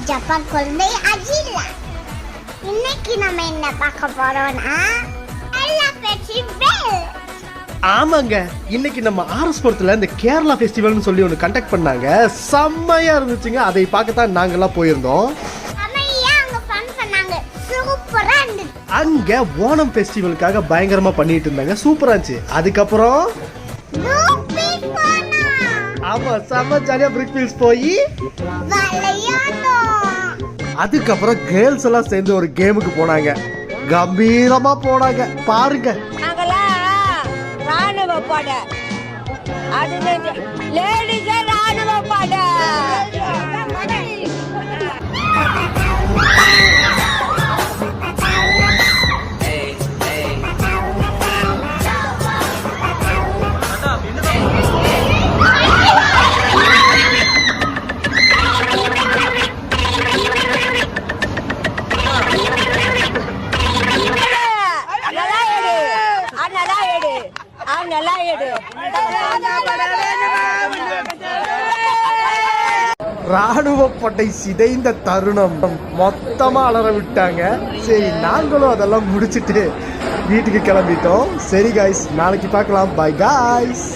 Japan குழந்தை அஜிலா. இன்னைக்கு நம்ம என்ன பார்க்க போறோம்னா கேரளா ஃபெஸ்டிவல். ஆமாங்க, இன்னைக்கு நம்ம ஆர்எஸ்புரத்துல இந்த கேரளா ஃபெஸ்டிவல்னு சொல்லி ஒன்று கண்டக்ட் பண்ணாங்க. செம்மையா இருந்துச்சுங்க. அதை பார்க்கத்தான் நாங்கெல்லாம் போயிருந்தோம். அங்க ஓணம் ஃபெஸ்டிவலுக்காக பயங்கரமா பண்ணிட்டு இருந்தாங்க. சூப்பரா இருந்துச்சு. அதுக்கப்புறம் ஆமா செம்ம ஜாலியா பிரிக் ஃபீல்ஸ் போய் அதுக்கப்புறம் கேர்ள்ஸ் எல்லாம் சேர்ந்து ஒரு கேமுக்கு போனாங்க. கம்பீரமா போனாங்க பாருங்க. ராணுவ பட அது லேடிஸ் ராணுவ பட. ராணுவ படை சிதைந்த தருணம் மொத்தமா அலற விட்டாங்க. சரி, நாங்களும் அதெல்லாம் முடிச்சிட்டு வீட்டுக்கு கிளம்பிட்டோம். சரி காய்ஸ், நாளைக்கு பார்க்கலாம். By guys.